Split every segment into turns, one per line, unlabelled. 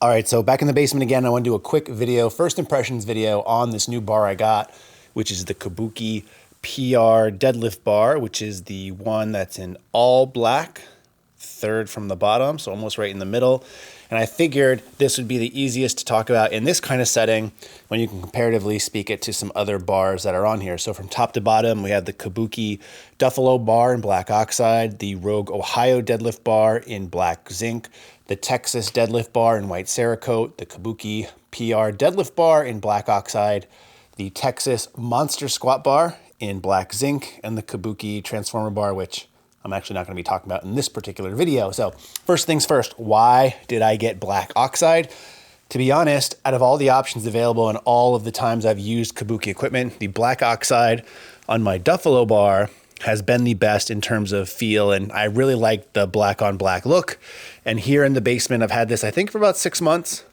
All right, so back in the basement again. I want to do a quick video, first impressions video on this new bar I got, which is the Kabuki PR Deadlift Bar, which is the one that's in all black, third from the bottom, so almost right in the middle. And I figured this would be the easiest to talk about in this kind of setting when you can comparatively speak it to some other bars that are on here. So from top to bottom, we have the Kabuki Buffalo Bar in black oxide, the Rogue Ohio Deadlift Bar in black zinc, the Texas Deadlift Bar in white Cerakote, the Kabuki PR Deadlift Bar in black oxide, the Texas Monster Squat Bar in black zinc, and the Kabuki Transformer Bar, which I'm actually not going to be talking about in this particular video. So first things first, why did I get black oxide? To be honest, out of all the options available and all of the times I've used Kabuki equipment, the black oxide on my Buffalo bar has been the best in terms of feel, and I really like the black on black look. And here in the basement, I've had this, I think, for about 6 months.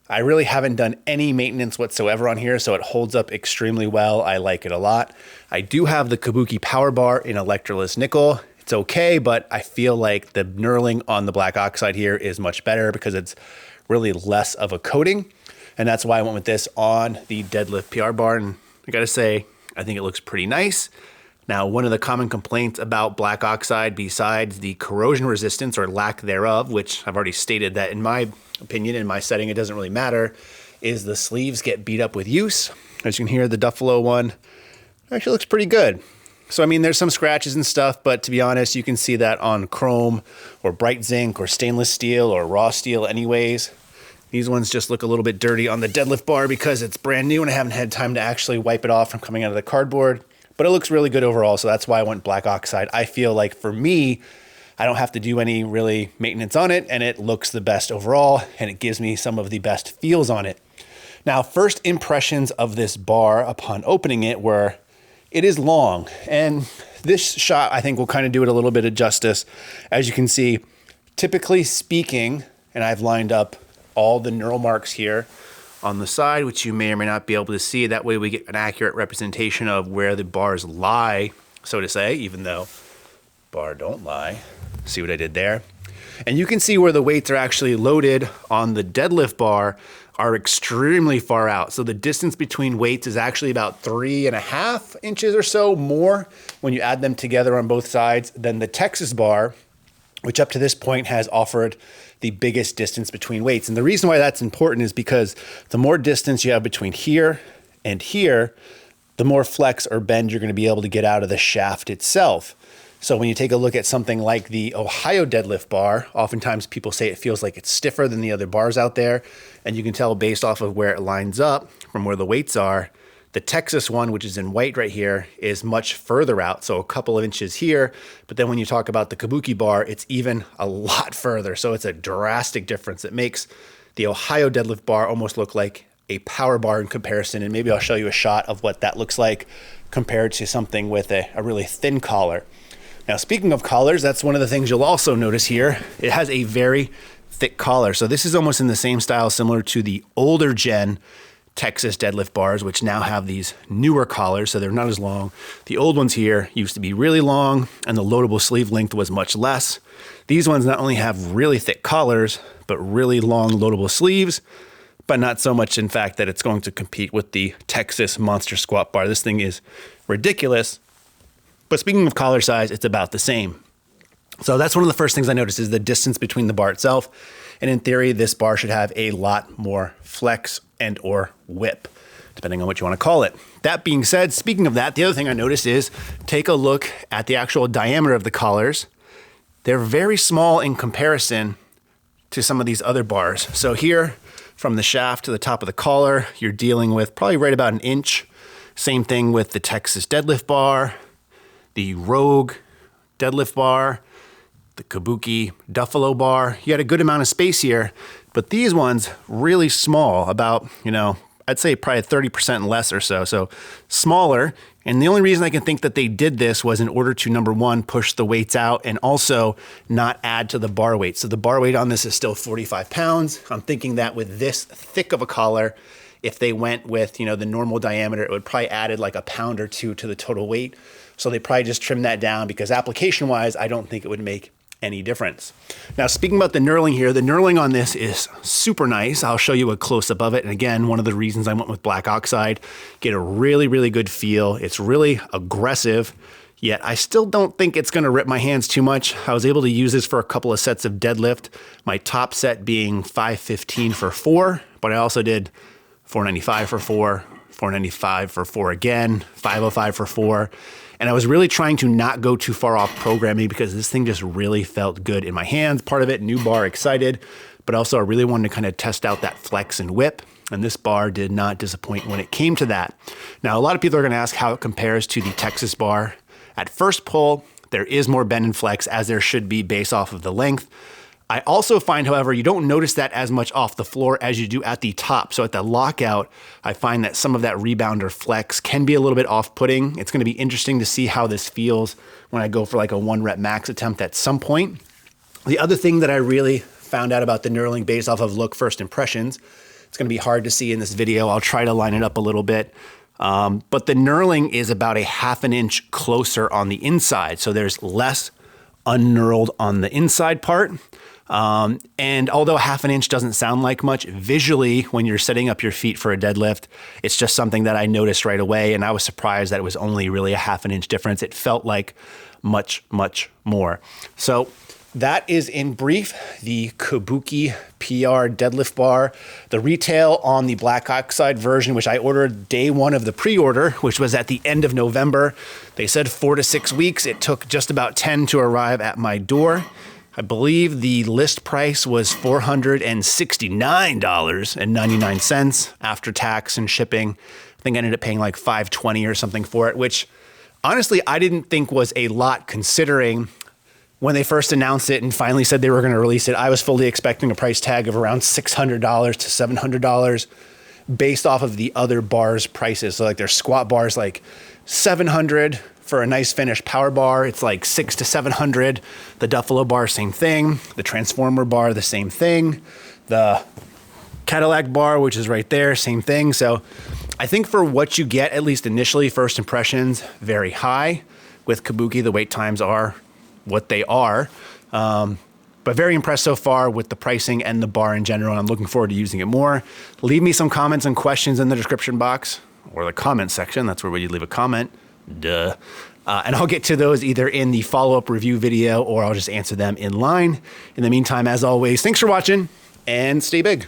I really haven't done any maintenance whatsoever on here, so it holds up extremely well. I like it a lot. I do have the Kabuki Power Bar in electroless nickel. It's okay, but I feel like the knurling on the black oxide here is much better because it's really less of a coating. And that's why I went with this on the Deadlift PR Bar. And I gotta say, I think it looks pretty nice. Now, one of the common complaints about black oxide, besides the corrosion resistance or lack thereof, which I've already stated that in my opinion, in my setting, it doesn't really matter, is the sleeves get beat up with use. As you can hear, the Buffalo one actually looks pretty good. So, I mean, there's some scratches and stuff, but to be honest, you can see that on chrome or bright zinc or stainless steel or raw steel anyways. These ones just look a little bit dirty on the deadlift bar because it's brand new and I haven't had time to actually wipe it off from coming out of the cardboard, but it looks really good overall. So that's why I went black oxide. I feel like for me, I don't have to do any really maintenance on it and it looks the best overall and it gives me some of the best feels on it. Now, first impressions of this bar upon opening it were, it is long, and this shot I think will kind of do it a little bit of justice. As you can see, typically speaking, and I've lined up all the knurl marks here on the side, which you may or may not be able to see. That way we get an accurate representation of where the bars lie, so to say, even though bar don't lie. See what I did there? And you can see where the weights are actually loaded on the deadlift bar are extremely far out. So the distance between weights is actually about 3.5 inches or so more when you add them together on both sides than the Texas bar, which up to this point has offered the biggest distance between weights. And the reason why that's important is because the more distance you have between here and here, the more flex or bend you're gonna be able to get out of the shaft itself. So when you take a look at something like the Ohio deadlift bar, oftentimes people say it feels like it's stiffer than the other bars out there. And you can tell based off of where it lines up from where the weights are. The Texas one, which is in white right here, is much further out. So a couple of inches here. But then when you talk about the Kabuki bar, it's even a lot further. So it's a drastic difference. It makes the Ohio deadlift bar almost look like a power bar in comparison. And maybe I'll show you a shot of what that looks like compared to something with a really thin collar. Now, speaking of collars, that's one of the things you'll also notice here. It has a very thick collar. So this is almost in the same style, similar to the older gen Texas deadlift bars, which now have these newer collars, so they're not as long. The old ones here used to be really long, and the loadable sleeve length was much less. These ones not only have really thick collars, but really long loadable sleeves, but not so much, in fact, that it's going to compete with the Texas Monster Squat Bar. This thing is ridiculous. But speaking of collar size, it's about the same. So that's one of the first things I noticed is the distance between the bar itself. And in theory, this bar should have a lot more flex and or whip, depending on what you want to call it. That being said, speaking of that, the other thing I noticed is take a look at the actual diameter of the collars. They're very small in comparison to some of these other bars. So here, from the shaft to the top of the collar, you're dealing with probably right about 1 inch. Same thing with the Texas deadlift bar, the Rogue deadlift bar, the Kabuki Buffalo bar. You got a good amount of space here, but these ones really small, about, I'd say probably 30% less or so. So smaller. And the only reason I can think that they did this was in order to, number one, push the weights out and also not add to the bar weight. So the bar weight on this is still 45 pounds. I'm thinking that with this thick of a collar, if they went with, the normal diameter, it would probably added like a pound or two to the total weight. So they probably just trimmed that down because application wise, I don't think it would make any difference. Now, speaking about the knurling here, the knurling on this is super nice. I'll show you a close-up of it. And again, one of the reasons I went with black oxide, get a really, really good feel. It's really aggressive, yet I still don't think it's gonna rip my hands too much. I was able to use this for a couple of sets of deadlift, my top set being 515 for 4, but I also did 495 for 4, 495 for 4 again, 505 for 4. And I was really trying to not go too far off programming because this thing just really felt good in my hands. Part of it, new bar, excited, but also I really wanted to kind of test out that flex and whip. And this bar did not disappoint when it came to that. Now, a lot of people are gonna ask how it compares to the Texas bar. At first pull, there is more bend and flex as there should be based off of the length. I also find, however, you don't notice that as much off the floor as you do at the top. So at the lockout, I find that some of that rebound or flex can be a little bit off-putting. It's gonna be interesting to see how this feels when I go for like a 1 rep max attempt at some point. The other thing that I really found out about the knurling based off of look first impressions, it's gonna be hard to see in this video. I'll try to line it up a little bit. But the knurling is about a 1/2 inch closer on the inside. So there's less unknurled on the inside part. And although 1/2 inch doesn't sound like much, visually, when you're setting up your feet for a deadlift, it's just something that I noticed right away. And I was surprised that it was only really a 1/2 inch difference. It felt like much, much more. So that is in brief the Kabuki PR Deadlift Bar. The retail on the black oxide version, which I ordered day 1 of the pre-order, which was at the end of November. They said 4 to 6 weeks. It took just about 10 to arrive at my door. I believe the list price was $469.99 after tax and shipping. I think I ended up paying like $520 or something for it, which honestly, I didn't think was a lot considering when they first announced it and finally said they were going to release it. I was fully expecting a price tag of around $600 to $700 based off of the other bars prices. So like their squat bars, like $700 for a nice finished power bar. It's like $600 to $700. The Duffalo bar, same thing. The Transformer bar, the same thing. The Cadillac bar, which is right there, same thing. So I think for what you get, at least initially, first impressions, very high. With Kabuki, the wait times are what they are. But very impressed so far with the pricing and the bar in general. I'm looking forward to using it more. Leave me some comments and questions in the description box or the comment section. That's where you leave a comment. Duh. And I'll get to those either in the follow-up review video or I'll just answer them in line. In the meantime, as always, thanks for watching and stay big.